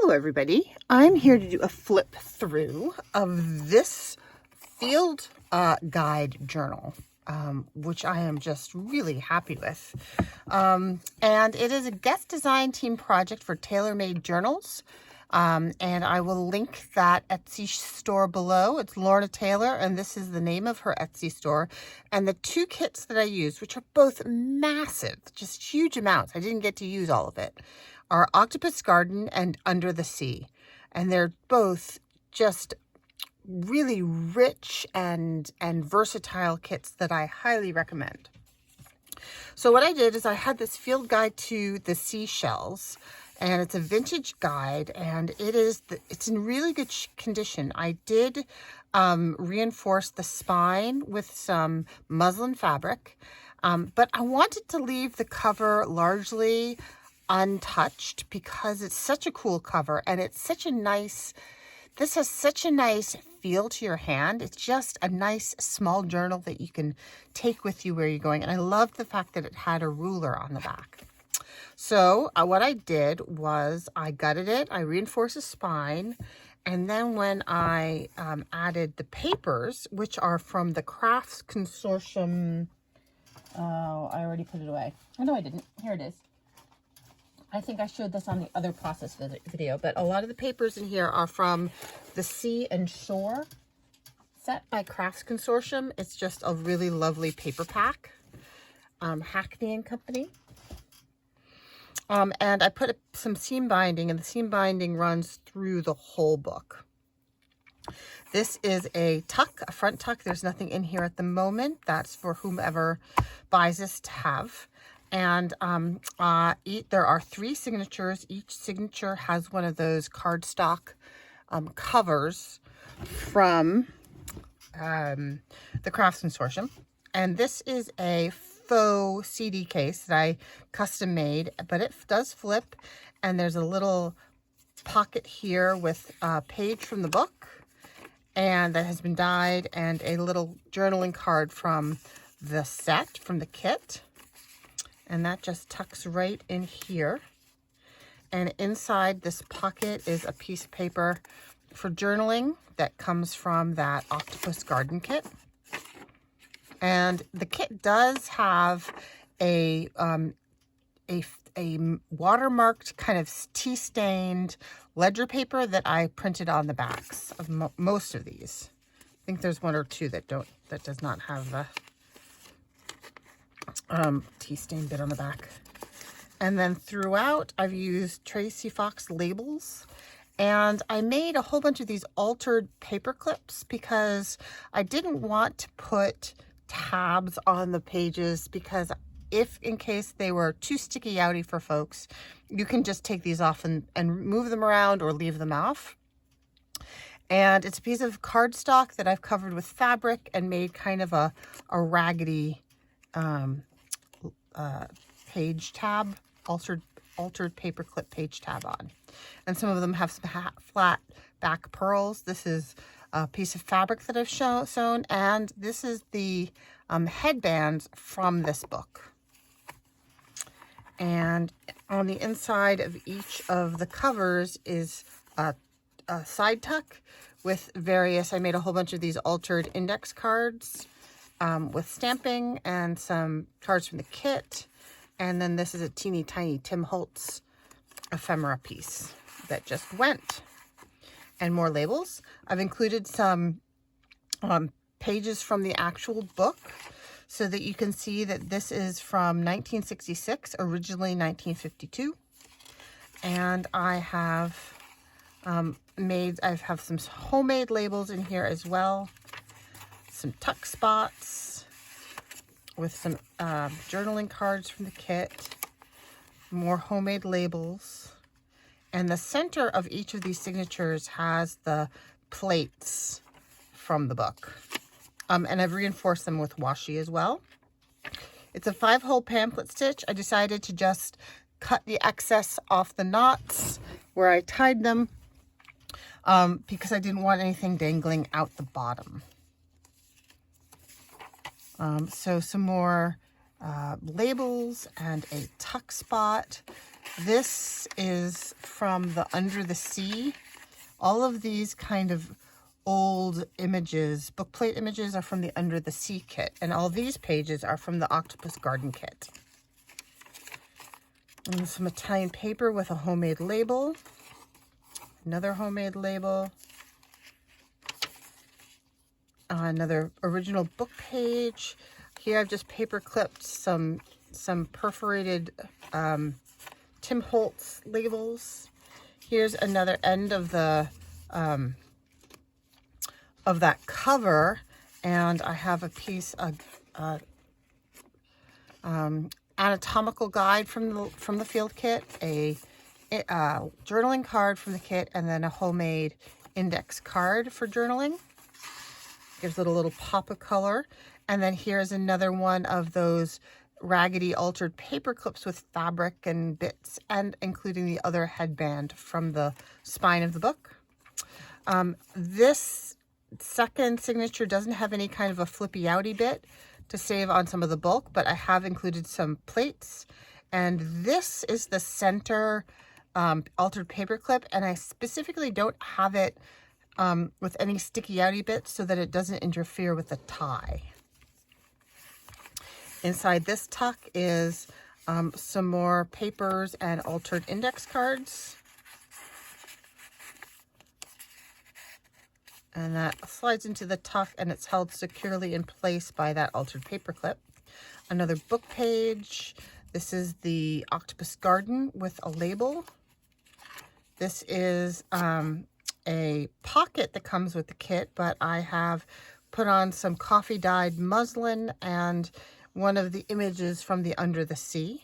Hello everybody, I'm here to do a flip through of this field guide journal, which I am just really happy with. And it is a guest design team project for TaylorMadeJournals. And I will link that Etsy store below. It's Lorna Taylor, and this is the name of her Etsy store. And the two kits that I used, which are both massive, just huge amounts, I didn't get to use all of it, are Octopus Garden and Under the Sea. And they're both just really rich and versatile kits that I highly recommend. So what I did is I had this field guide to the seashells, and it's a vintage guide, and it's in really good condition. I did reinforce the spine with some muslin fabric, but I wanted to leave the cover largely untouched because it's such a cool cover, and it's such a nice, this has such a nice feel to your hand. It's just a nice small journal that you can take with you where you're going. And I love the fact that it had a ruler on the back. So what I did was I gutted it, I reinforced the spine, and then when I added the papers, which are from the Crafts Consortium, oh, I already put it away. Oh, no, I didn't. Here it is. I think I showed this on the other process video, but a lot of the papers in here are from the Sea and Shore set by Crafts Consortium. It's just a really lovely paper pack. Hackney and Company. And I put some seam binding, and the seam binding runs through the whole book. This is a tuck, a front tuck. There's nothing in here at the moment. That's for whomever buys this to have. And there are 3 signatures. Each signature has one of those cardstock covers from the Crafts Consortium. And this is a faux CD case that I custom made, but it does flip, and there's a little pocket here with a page from the book, and that has been dyed, and a little journaling card from the set, from the kit, and that just tucks right in here. And inside this pocket is a piece of paper for journaling that comes from that Octopus Garden kit. And the kit does have a watermarked kind of tea-stained ledger paper that I printed on the backs of most of these. I think there's 1 or 2 that does not have the tea-stained bit on the back. And then throughout, I've used Tracy Fox labels. And I made a whole bunch of these altered paper clips because I didn't want to put tabs on the pages, because if in case they were too sticky outy for folks, you can just take these off and move them around or leave them off. And it's a piece of cardstock that I've covered with fabric and made kind of a raggedy page tab, altered paperclip page tab on. And some of them have some flat back pearls. This is a piece of fabric that I've sewn, and this is the headbands from this book. And on the inside of each of the covers is a side tuck with various, I made a whole bunch of these altered index cards with stamping and some cards from the kit. And then this is a teeny tiny Tim Holtz ephemera piece that just went. And more labels. I've included some pages from the actual book so that you can see that this is from 1966, originally 1952. And I have I have some homemade labels in here as well. Some tuck spots with some journaling cards from the kit. More homemade labels. And the center of each of these signatures has the plates from the book. And I've reinforced them with washi as well. It's a 5-hole pamphlet stitch. I decided to just cut the excess off the knots where I tied them because I didn't want anything dangling out the bottom. So some more labels and a tuck spot. This is from the Under the Sea. All of these kind of old images, bookplate images, are from the Under the Sea kit. And all these pages are from the Octopus Garden kit. And some Italian paper with a homemade label. Another homemade label. Another original book page. Here I've just paper clipped some perforated Tim Holtz labels. Here's another end of the of that cover, and I have a piece of anatomical guide from the field kit, a journaling card from the kit, and then a homemade index card for journaling. Gives it a little pop of color. And then here's another one of those raggedy altered paper clips with fabric and bits, and including the other headband from the spine of the book. This second signature doesn't have any kind of a flippy outy bit to save on some of the bulk, but I have included some plates. And this is the center altered paper clip, and I specifically don't have it with any sticky outy bits so that it doesn't interfere with the tie. Inside this tuck is some more papers and altered index cards. And that slides into the tuck, and it's held securely in place by that altered paper clip. Another book page. This is the Octopus Garden with a label. This is a pocket that comes with the kit, but I have put on some coffee dyed muslin and one of the images from the Under the Sea.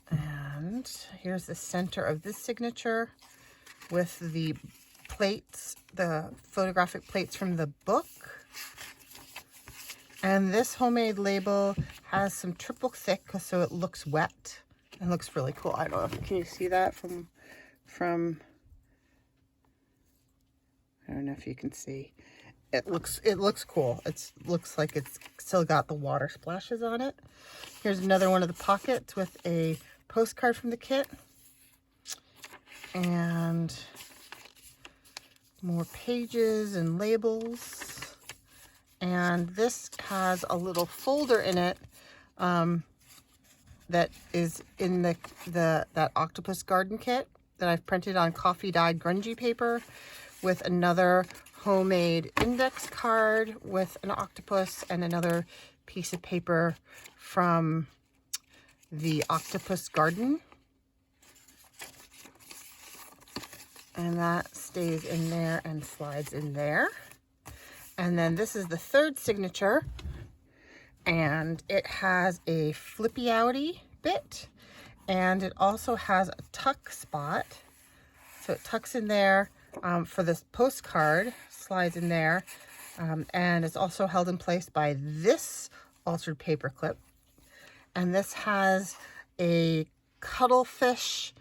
And here's the center of this signature with the plates, the photographic plates from the book. And this homemade label has some triple thick, so it looks wet. It looks really cool. I don't know if, can you see that from I don't know if you can see. It looks cool. It looks like it's still got the water splashes on it. Here's another one of the pockets with a postcard from the kit. And more pages and labels. And this has a little folder in it that is in that Octopus Garden kit that I've printed on coffee dyed grungy paper, with another homemade index card with an octopus and another piece of paper from the Octopus Garden. And that stays in there and slides in there. And then this is the third signature, and it has a flippy outy bit, and it also has a tuck spot. So it tucks in there for this postcard, slides in there, and it's also held in place by this altered paper clip. And this has a cuttlefish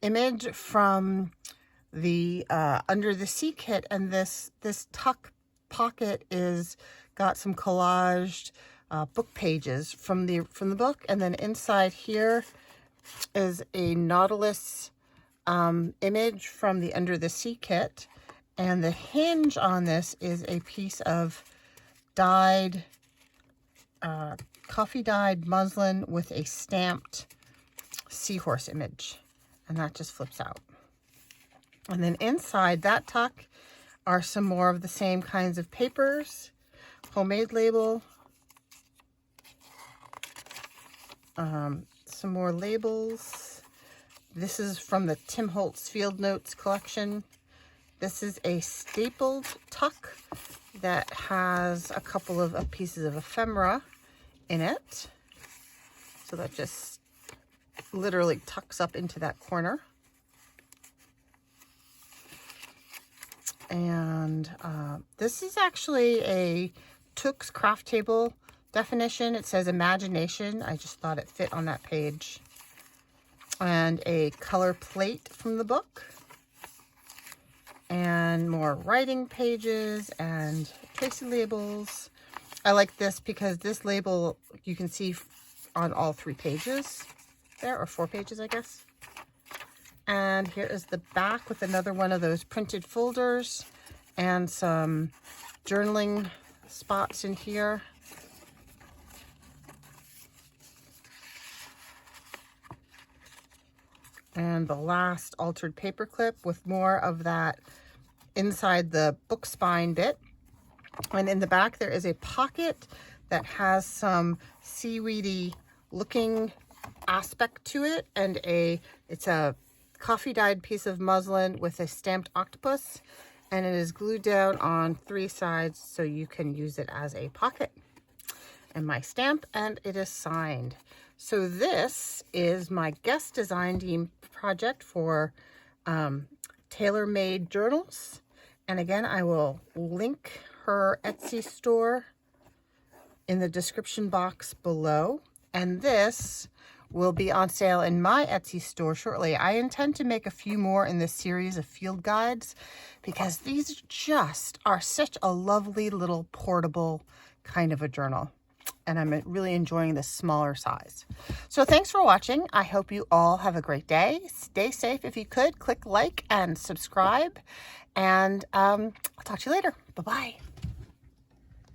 image from the Under the Sea kit, and this tuck pocket is got some collaged book pages from the book, and then inside here is a Nautilus image from the Under the Sea kit, and the hinge on this is a piece of dyed coffee dyed muslin with a stamped seahorse image, and that just flips out. And then inside that tuck are some more of the same kinds of papers, homemade label, some more labels. This is from the Tim Holtz Field Notes collection. This is a stapled tuck that has a couple of pieces of ephemera in it. So that just literally tucks up into that corner. And this is actually a Tooks craft table definition. It says imagination. I just thought it fit on that page. And a color plate from the book. And more writing pages and tracing labels. I like this because this label you can see on all 3 pages there, or 4 pages, I guess. And here is the back with another one of those printed folders and some journaling spots in here. And the last altered paper clip with more of that inside the book spine bit. And in the back there is a pocket that has some seaweedy looking aspect to it, and it's a coffee dyed piece of muslin with a stamped octopus, and it is glued down on 3 sides so you can use it as a pocket. And my stamp, and it is signed. So this is my guest design team project for TaylorMade Journals. And again, I will link her Etsy store in the description box below. And this will be on sale in my Etsy store shortly. I intend to make a few more in this series of field guides because these just are such a lovely little portable kind of a journal. And I'm really enjoying this smaller size. So thanks for watching. I hope you all have a great day. Stay safe. If you could, click like and subscribe. And I'll talk to you later. Bye-bye.